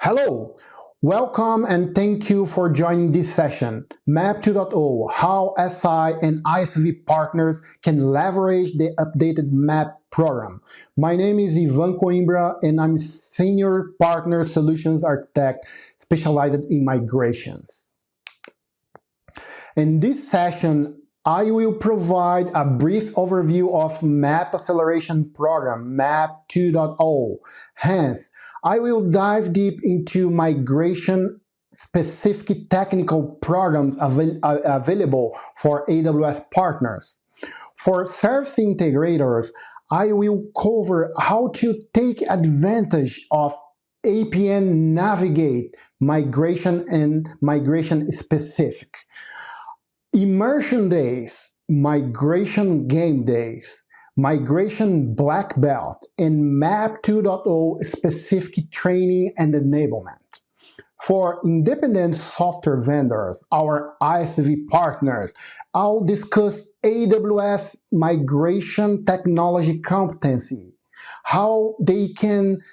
Hello, welcome and thank you for joining this session, MAP 2.0, how SI and ISV partners can leverage the updated MAP program. My name is Ivan Coimbra and I'm Senior Partner Solutions Architect specialized in migrations. In this session, I will provide a brief overview of MAP Acceleration Program, MAP 2.0. Hence, I will dive deep into migration-specific technical programs available for AWS partners. For service integrators, I will cover how to take advantage of APN Navigate migration and migration-specific. Immersion days, migration game days, migration black belt, and MAP 2.0 specific training and enablement. For independent software vendors, our ISV partners, I'll discuss AWS migration technology competency, how they can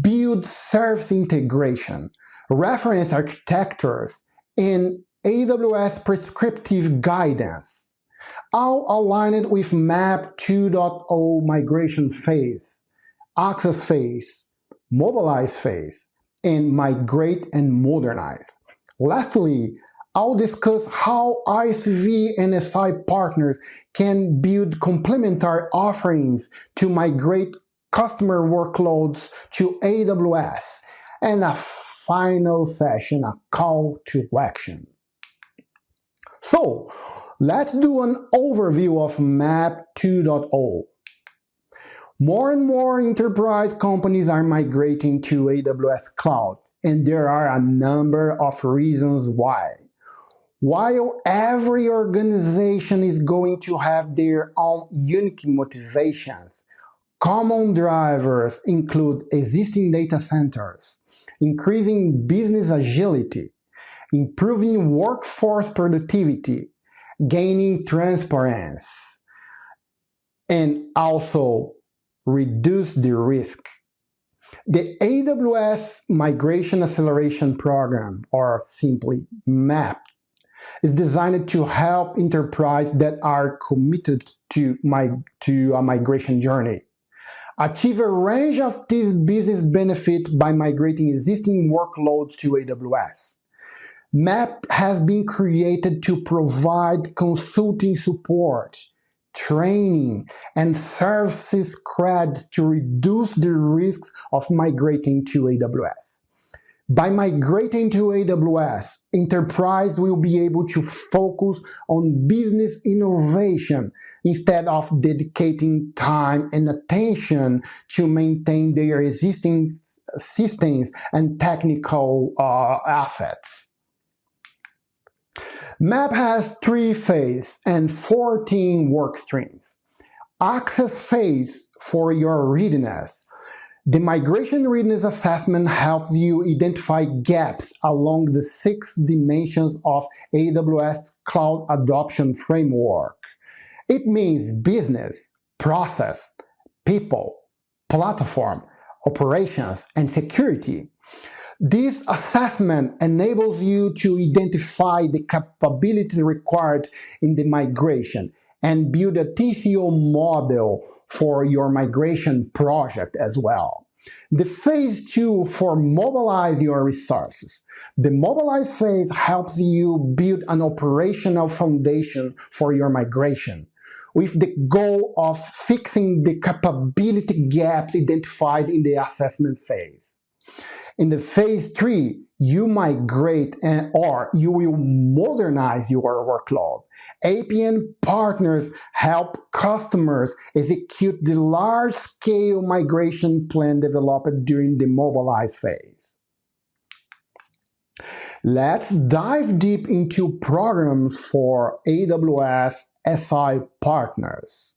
build service integration, reference architectures, and AWS prescriptive guidance. I'll align it with MAP 2.0 migration phase, access phase, mobilize phase, and migrate and modernize. Lastly, I'll discuss how ISV and SI partners can build complementary offerings to migrate customer workloads to AWS. And a final session, a call to action. So, let's do an overview of MAP 2.0. More and more enterprise companies are migrating to AWS Cloud, and there are a number of reasons why. While every organization is going to have their own unique motivations, common drivers include existing data centers, increasing business agility, improving workforce productivity, gaining transparency, and also reduce the risk. The AWS Migration Acceleration Program, or simply MAP, is designed to help enterprises that are committed to a migration journey achieve a range of these business benefits by migrating existing workloads to AWS. MAP has been created to provide consulting support, training, and services credits to reduce the risks of migrating to AWS. By migrating to AWS, enterprise will be able to focus on business innovation instead of dedicating time and attention to maintain their existing systems and technical assets. MAP has 3 phases and 14 work streams. Access phase for your readiness. The migration readiness assessment helps you identify gaps along the 6 dimensions of AWS Cloud Adoption Framework. It means business, process, people, platform, operations, and security. This assessment enables you to identify the capabilities required in the migration and build a TCO model for your migration project as well. The phase 2 for mobilize your resources. The mobilize phase helps you build an operational foundation for your migration, with the goal of fixing the capability gaps identified in the assessment phase. In the phase 3, you migrate or you will modernize your workload. APN partners help customers execute the large-scale migration plan developed during the mobilize phase. Let's dive deep into programs for AWS SI partners.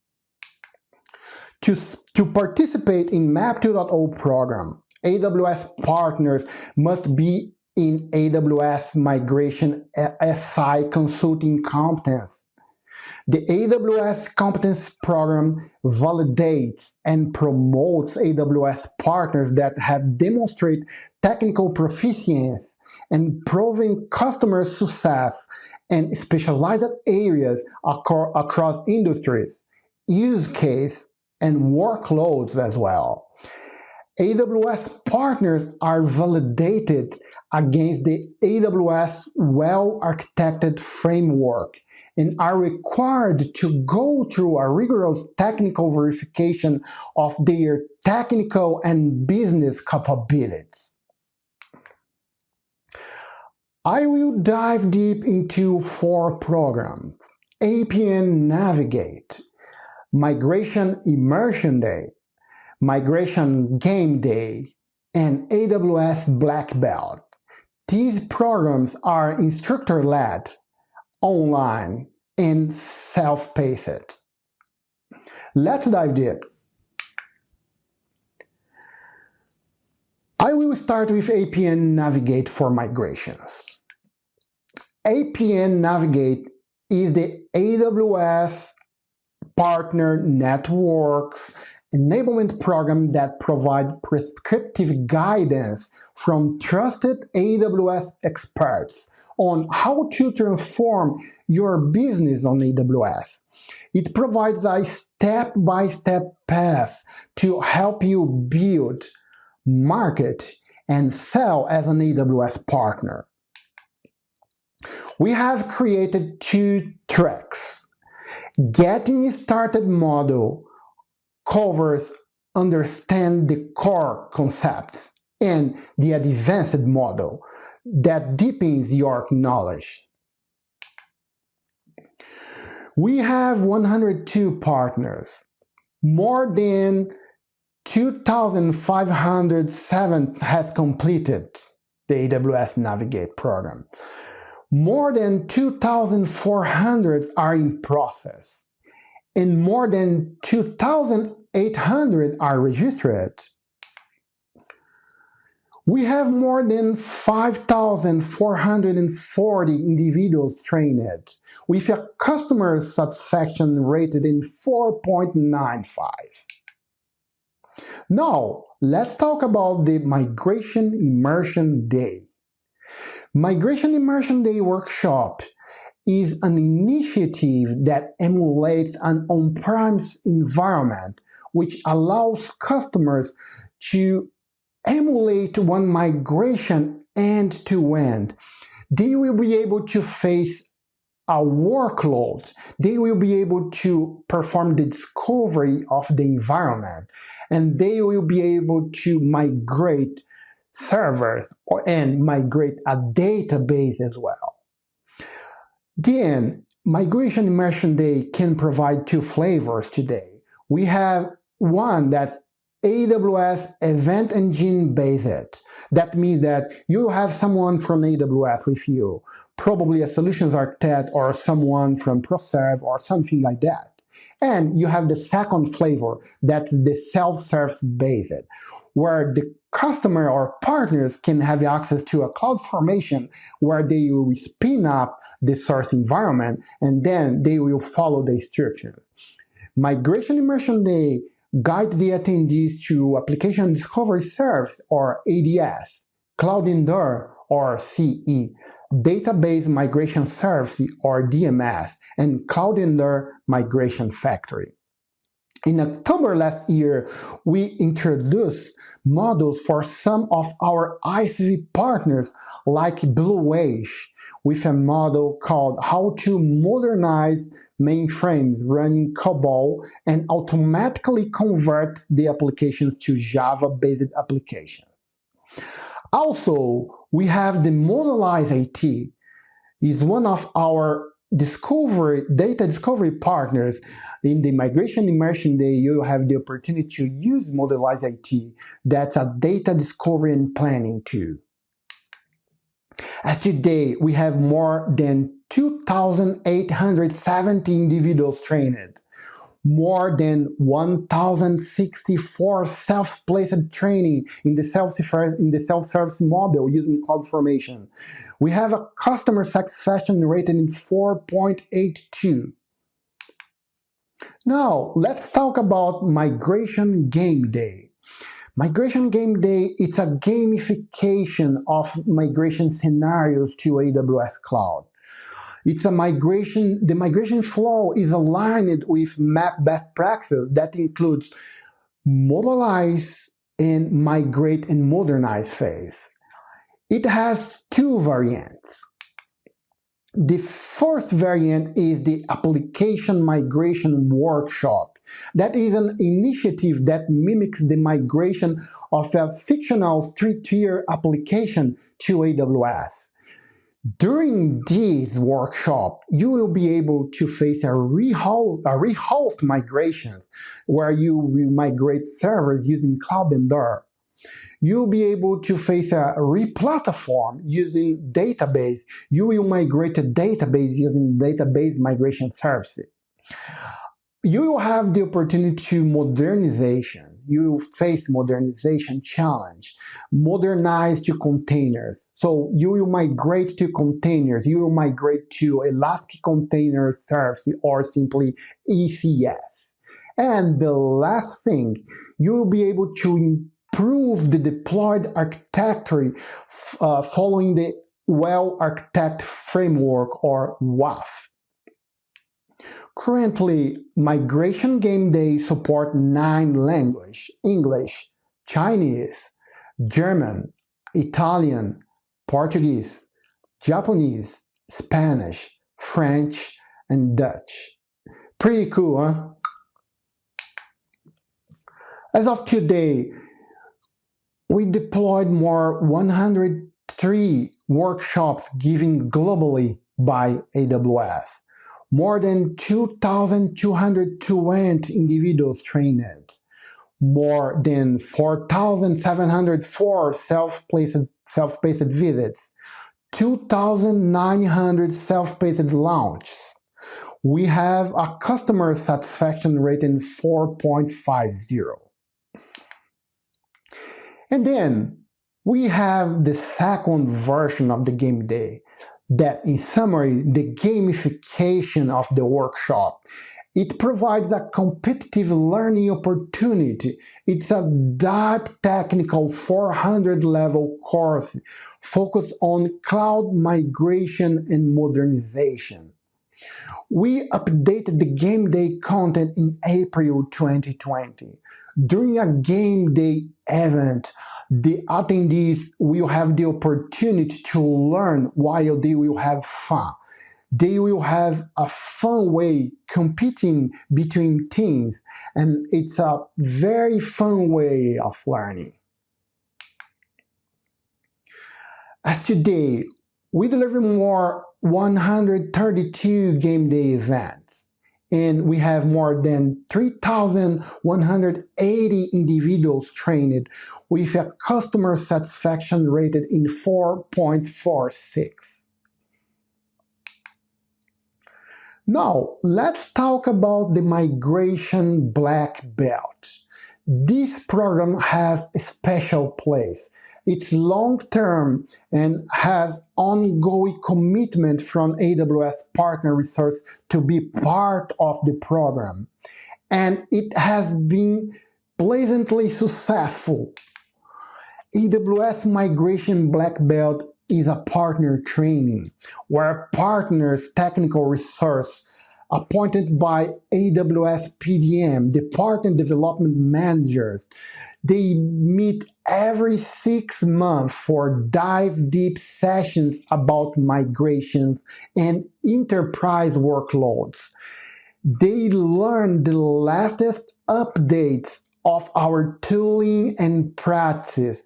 To participate in MAP 2.0 program, AWS partners must be in AWS Migration SI Consulting Competence. The AWS Competence Program validates and promotes AWS partners that have demonstrated technical proficiency and proven customer success in specialized areas across industries, use case, and workloads as well. AWS partners are validated against the AWS well-architected framework and are required to go through a rigorous technical verification of their technical and business capabilities. I will dive deep into 4 programs: APN Navigate, Migration Immersion Day, Migration Game Day, and AWS Black Belt. These programs are instructor-led, online, and self-paced. Let's dive deep. I will start with APN Navigate for migrations. APN Navigate is the AWS Partner Networks enablement program that provides prescriptive guidance from trusted AWS experts on how to transform your business on AWS. It provides a step-by-step path to help you build, market, and sell as an AWS partner. We have created 2 tracks. Getting Started module covers understand the core concepts, and the advanced model that deepens your knowledge. We have 102 partners. More than 2,507 has completed the AWS Navigate program. More than 2,400 are in process, and more than 2,800 are registered. We have more than 5,440 individuals trained, with a customer satisfaction rated in 4.95. Now, let's talk about the Migration Immersion Day. Migration Immersion Day workshop is an initiative that emulates an on-premise environment, which allows customers to emulate one migration end-to-end. They will be able to face a workload. They will be able to perform the discovery of the environment, and they will be able to migrate servers and migrate a database as well. Then, Migration Immersion Day can provide 2 flavors today. We have one that's AWS Event Engine based. That means that you have someone from AWS with you, probably a solutions architect or someone from ProServe or something like that. And you have the second flavor, that's the self-service based, where the customer or partners can have access to a CloudFormation where they will spin up the source environment and then they will follow the instructions. Migration Immersion Day guide the attendees to Application Discovery Service or ADS, Cloud Endure or CE, Database Migration Service or DMS, and Cloud Endure Migration Factory. In October last year, we introduced modules for some of our ISV partners like BlueWage, with a model called How to Modernize Mainframes Running COBOL and Automatically Convert the Applications to Java-based applications. Also, we have the Modelize IT. Is one of our data discovery partners. In the Migration Immersion Day, you have the opportunity to use Modelize IT. That's a data discovery and planning tool. As today, we have more than 2,870 individuals trained, more than 1,064 self-placed training in the self-service model using CloudFormation. We have a customer satisfaction rating in 4.82. Now, let's talk about Migration Game Day. Migration Game Day, it's a gamification of migration scenarios to AWS Cloud. It's a migration, the migration flow is aligned with MAP best practices that includes mobilize and migrate and modernize phase. It has two variants. The first variant is the Application Migration Workshop. That is an initiative that mimics the migration of a fictional three-tier application to AWS. During this workshop, you will be able to face a rehost migrations where you will migrate servers using Cloudbender. You'll be able to face a replatform using database. You will migrate a database using database migration services. You will have the opportunity to modernization. You face modernization challenge, modernize to containers. So you will migrate to containers. You will migrate to Elastic Container Service or simply ECS. And the last thing, you will be able to improve the deployed architecture following the Well-Architected Framework or WAF. Currently, Migration Game Day support 9 languages: English, Chinese, German, Italian, Portuguese, Japanese, Spanish, French, and Dutch. Pretty cool, huh? As of today, we deployed more 103 workshops given globally by AWS. More than 2,220 individuals trained. More than 4,704 self-paced visits. 2,900 self-paced launches. We have a customer satisfaction rating 4.50. And then we have the second version of the game day, that in summary, the gamification of the workshop. It provides a competitive learning opportunity. It's a deep technical 400 level course focused on cloud migration and modernization. We updated the game day content in April 2020. During a game day event, the attendees will have the opportunity to learn while they will have fun. They will have a fun way competing between teams, and it's a very fun way of learning. As today, we deliver more 132 game day events, and we have more than 3,180 individuals trained with a customer satisfaction rated in 4.46. Now, let's talk about the Migration Black Belt. This program has a special place. It's long-term and has ongoing commitment from AWS Partner Resource to be part of the program. And it has been pleasantly successful. AWS Migration Black Belt is a partner training where partners technical resource appointed by AWS PDM, the partner development managers, they meet every 6 months for dive deep sessions about migrations and enterprise workloads. They learn the latest updates of our tooling and practice.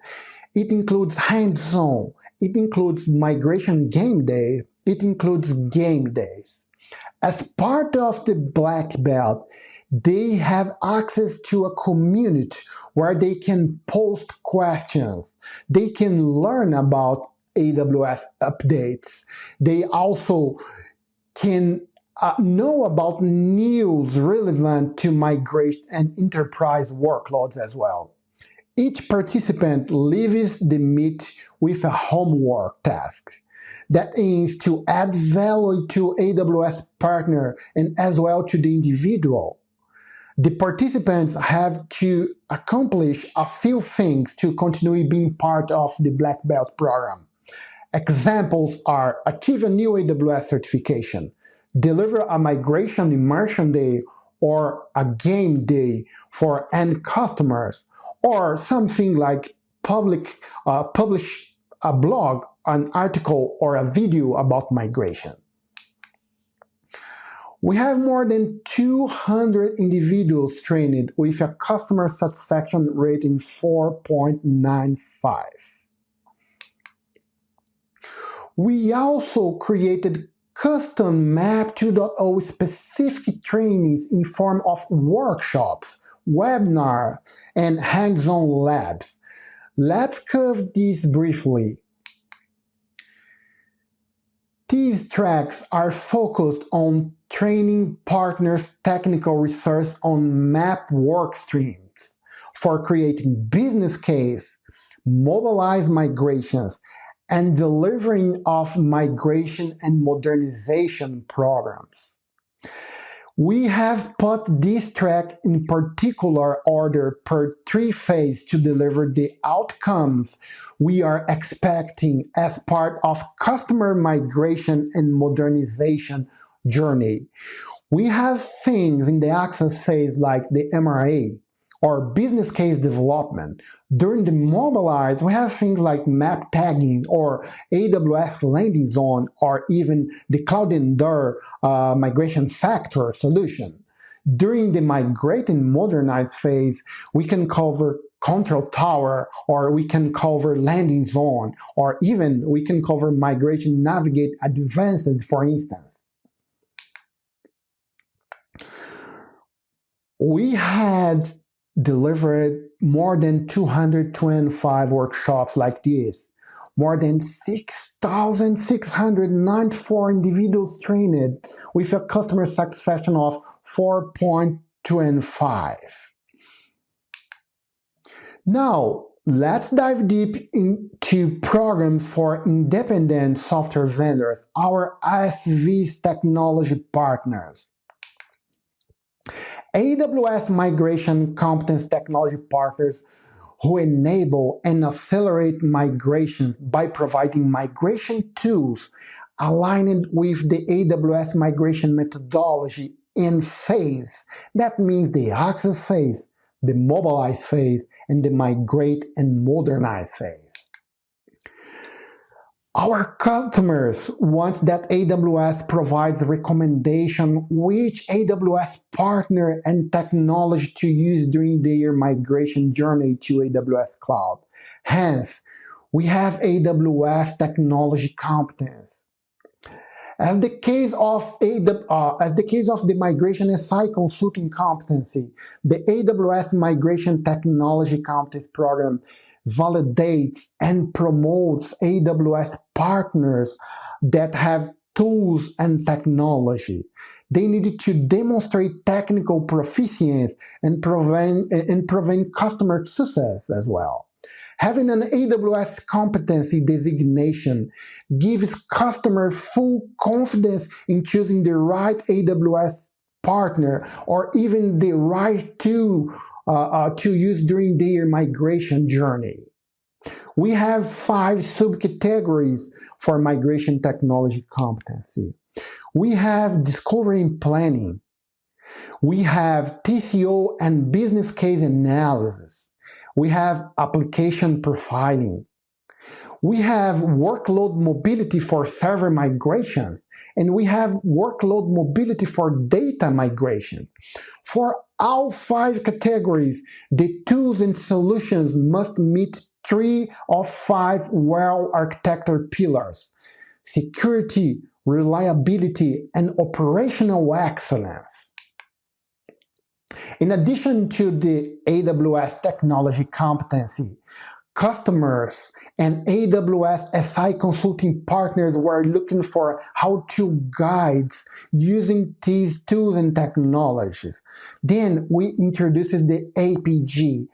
It includes hands-on. It includes Migration Game Day. It includes game days. As part of the Black Belt, they have access to a community where they can post questions. They can learn about AWS updates. They also can know about news relevant to migration and enterprise workloads as well. Each participant leaves the meet with a homework task that aims to add value to AWS partner and as well to the individual. The participants have to accomplish a few things to continue being part of the Black Belt program. Examples are achieve a new AWS certification, deliver a migration immersion day or a game day for end customers, or something like publish a blog, an article, or a video about migration. We have more than 200 individuals trained with a customer satisfaction rating 4.95. We also created custom MAP 2.0 specific trainings in form of workshops, webinars, and hands-on labs. Let's cover this briefly. These tracks are focused on training partners' technical research on MAP work streams for creating business case, mobilize migrations, and delivering of migration and modernization programs. We have put this track in particular order per 3 phases to deliver the outcomes we are expecting as part of customer migration and modernization journey. We have things in the access phase like the MRA or business case development. During the mobilize, we have things like map tagging or AWS landing zone or even the Cloud Endure migration factor solution. During the migrate and modernize phase, we can cover control tower, or we can cover landing zone, or even we can cover migration navigate advanced, for instance. We had delivered more than 225 workshops like this, more than 6,694 individuals trained with a customer satisfaction of 4.25. Now, let's dive deep into programs for independent software vendors, our ISVs technology partners. AWS Migration Competence Technology Partners who enable and accelerate migrations by providing migration tools aligned with the AWS migration methodology in phase. That means the access phase, the mobilize phase, and the migrate and modernize phase. Our customers want that AWS provides recommendation which AWS partner and technology to use during their migration journey to AWS Cloud. Hence, we have AWS technology competence. As the case of the migration SI consulting competency, the AWS Migration Technology Competence Program validates and promotes AWS partners that have tools and technology. They need to demonstrate technical proficiency and prevent customer success as well. Having an AWS competency designation gives customer full confidence in choosing the right AWS partner or even the right tool to use during their migration journey. We have 5 subcategories for migration technology competency. We have discovery and planning. We have TCO and business case analysis. We have application profiling. We have workload mobility for server migrations, and we have workload mobility for data migration. For all 5 categories, the tools and solutions must meet 3 of 5 well-architected pillars: security, reliability, and operational excellence. In addition to the AWS technology competency, customers and AWS SI consulting partners were looking for how-to guides using these tools and technologies. Then we introduced the APG,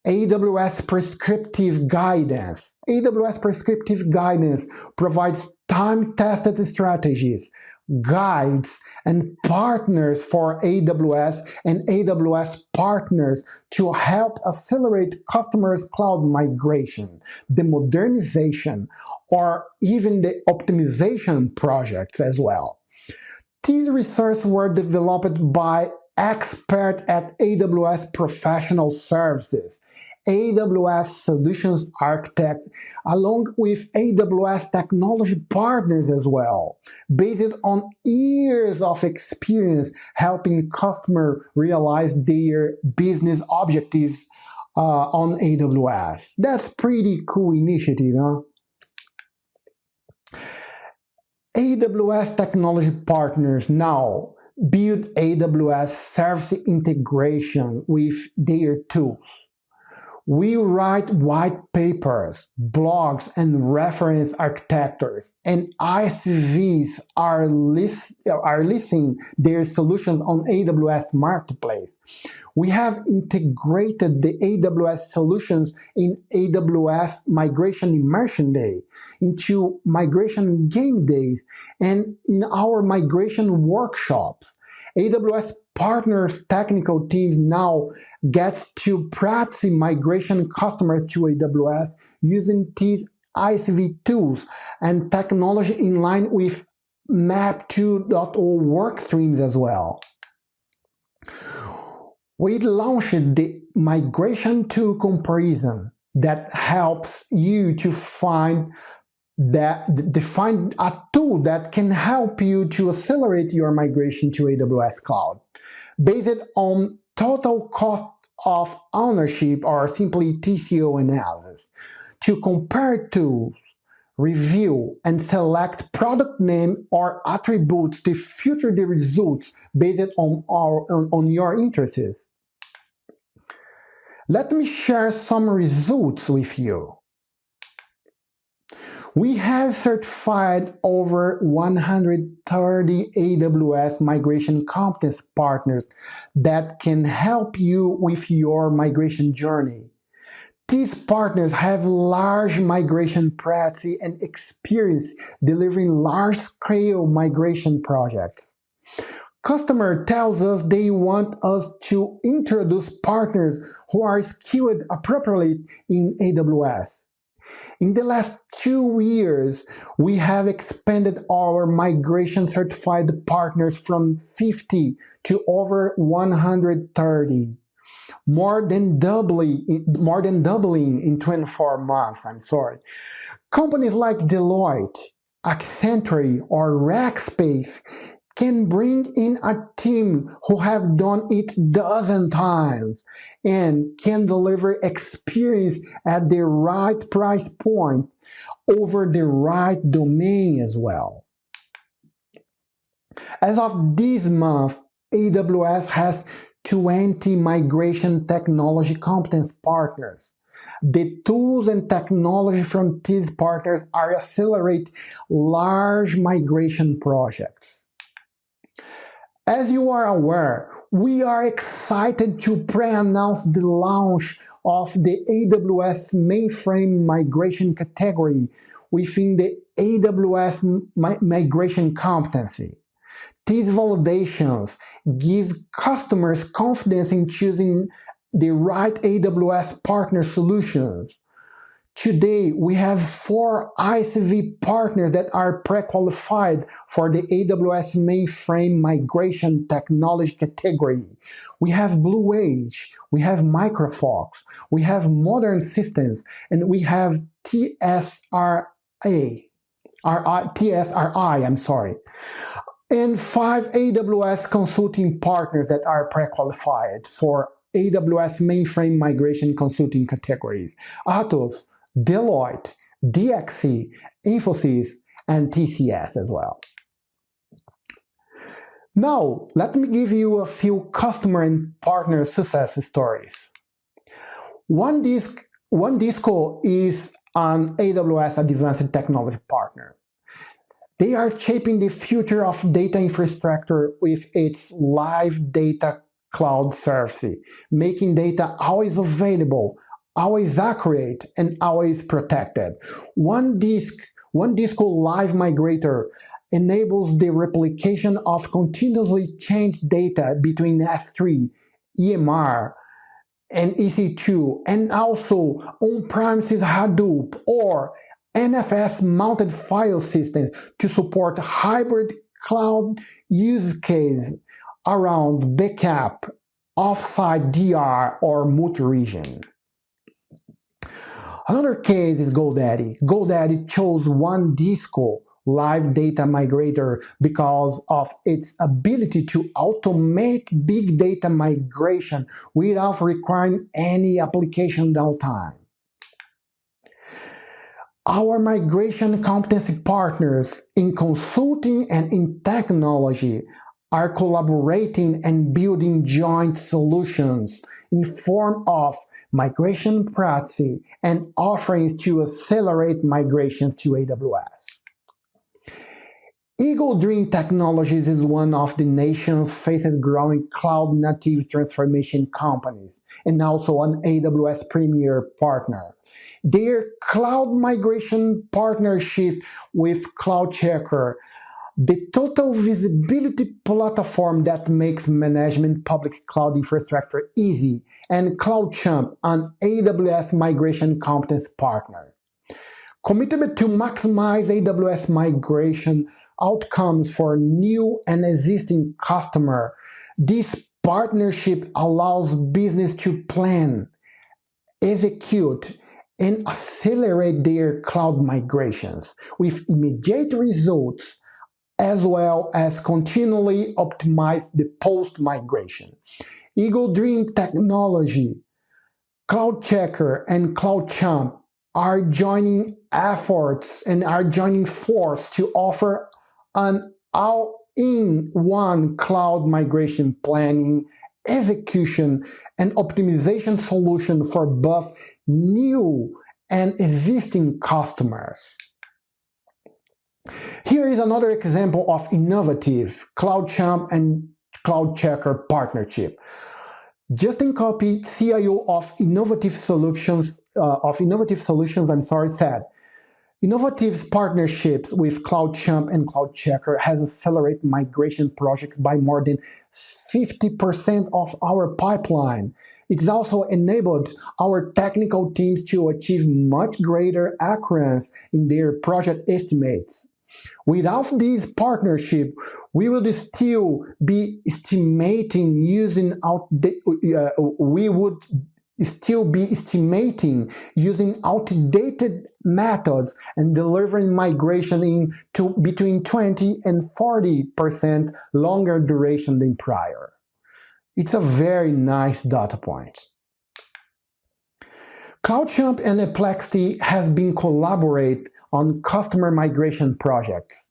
AWS Prescriptive Guidance. AWS Prescriptive Guidance provides time-tested strategies, guides, and partners for AWS and AWS partners to help accelerate customers' cloud migration, the modernization, or even the optimization projects as well. These resources were developed by experts at AWS Professional Services, AWS Solutions Architect, along with AWS technology partners as well, based on years of experience helping customers realize their business objectives on AWS. That's pretty cool initiative, huh? AWS technology partners now build AWS service integration with their tools. We write white papers, blogs, and reference architectures, and ISVs are listing their solutions on AWS Marketplace. We have integrated the AWS solutions in AWS Migration Immersion Day, into Migration Game Days, and in our migration workshops. AWS partners technical teams now get to practice migration customers to AWS using these ISV tools and technology in line with MAP 2.0 work streams as well. We launched the migration tool comparison that helps you to define a tool that can help you to accelerate your migration to AWS Cloud. Based on total cost of ownership, or simply TCO analysis, to compare tools, review, and select product name or attributes to filter the results based on your interests. Let me share some results with you. We have certified over 130 AWS migration competence partners that can help you with your migration journey. These partners have large migration practice and experience delivering large-scale migration projects. Customer tells us they want us to introduce partners who are skilled appropriately in AWS. In the last 2 years, we have expanded our migration certified partners from 50 to over 130. More than doubling in 24 months, Companies like Deloitte, Accenture, or Rackspace can bring in a team who have done it dozen times and can deliver experience at the right price point over the right domain as well. As of this month, AWS has 20 migration technology competence partners. The tools and technology from these partners are accelerate large migration projects. As you are aware, we are excited to pre-announce the launch of the AWS mainframe migration category within the AWS migration competency. These validations give customers confidence in choosing the right AWS partner solutions. Today, we have 4 ISV partners that are pre-qualified for the AWS mainframe migration technology category. We have Blue Age, we have Microfox, we have Modern Systems, and we have TSRI, and 5 AWS consulting partners that are pre-qualified for AWS mainframe migration consulting categories: Atos, Deloitte, DXC, Infosys, and TCS as well. Now, let me give you a few customer and partner success stories. OneDisco is an AWS Advanced Technology partner. They are shaping the future of data infrastructure with its live data cloud service, making data always available, always accurate, and always protected. OneDisco Live Migrator enables the replication of continuously changed data between S3, EMR, and EC2, and also on-premises Hadoop or NFS-mounted file systems to support hybrid cloud use cases around backup, offsite DR, or multi-region. Another case is GoDaddy. GoDaddy chose OneDisco Live Data Migrator because of its ability to automate big data migration without requiring any application downtime. Our migration competency partners in consulting and in technology are collaborating and building joint solutions in form of migration practice and offerings to accelerate migrations to AWS. Eagle Dream Technologies is one of the nation's fastest growing cloud-native transformation companies and also an AWS Premier partner. Their cloud migration partnership with CloudCheckr, the total visibility platform that makes management public cloud infrastructure easy, and CloudChamp, an AWS migration competence partner. Committed to maximize AWS migration outcomes for new and existing customers, this partnership allows business to plan, execute, and accelerate their cloud migrations with immediate results, as well as continually optimize the post-migration. Eagle Dream Technology, CloudCheckr, and CloudChamp are joining efforts and are joining force to offer an all-in-one cloud migration planning, execution, and optimization solution for both new and existing customers. Here is another example of innovative CloudChamp and CloudCheckr partnership. Justin Copy, CIO of Innovative Solutions, said, Innovative's partnerships with CloudChamp and CloudCheckr has accelerated migration projects by more than 50% of our pipeline. It has also enabled our technical teams to achieve much greater accuracy in their project estimates. Without this partnership, we would still be estimating using outdated methods and delivering migration to between 20 and 40% longer duration than prior. It's a very nice data point. CloudChamp and Eplexity has been collaborate on customer migration projects.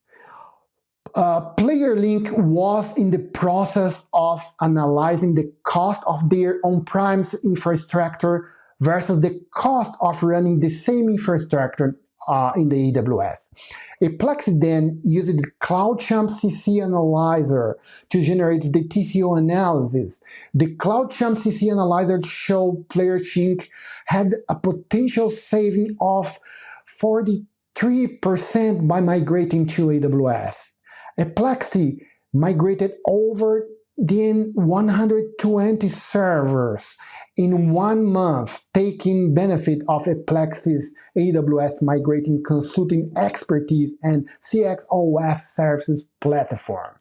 PlayerLink was in the process of analyzing the cost of their on-premise infrastructure versus the cost of running the same infrastructure in the AWS. Eplexity then used the CloudChamp CC Analyzer to generate the TCO analysis. The CloudChamp CC Analyzer showed PlayerLink had a potential saving of 43% by migrating to AWS. Eplexity migrated over 120 servers in 1 month, taking benefit of Eplexity's AWS migrating consulting expertise and CXOS services platform.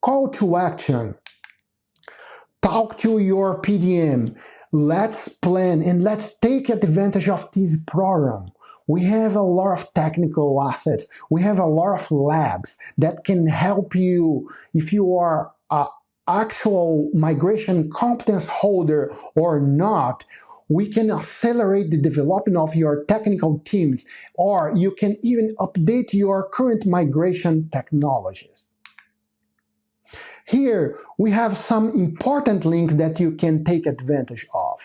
Call to action. Talk to your PDM. Let's plan and let's take advantage of this program. We have a lot of technical assets. We have a lot of labs that can help you if you are an actual migration competence holder or not. We can accelerate the development of your technical teams, or you can even update your current migration technologies. Here, we have some important links that you can take advantage of.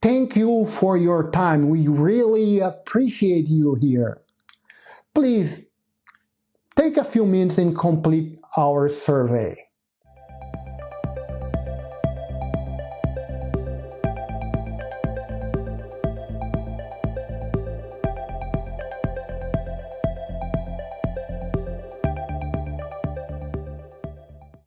Thank you for your time. We really appreciate you here. Please take a few minutes and complete our survey.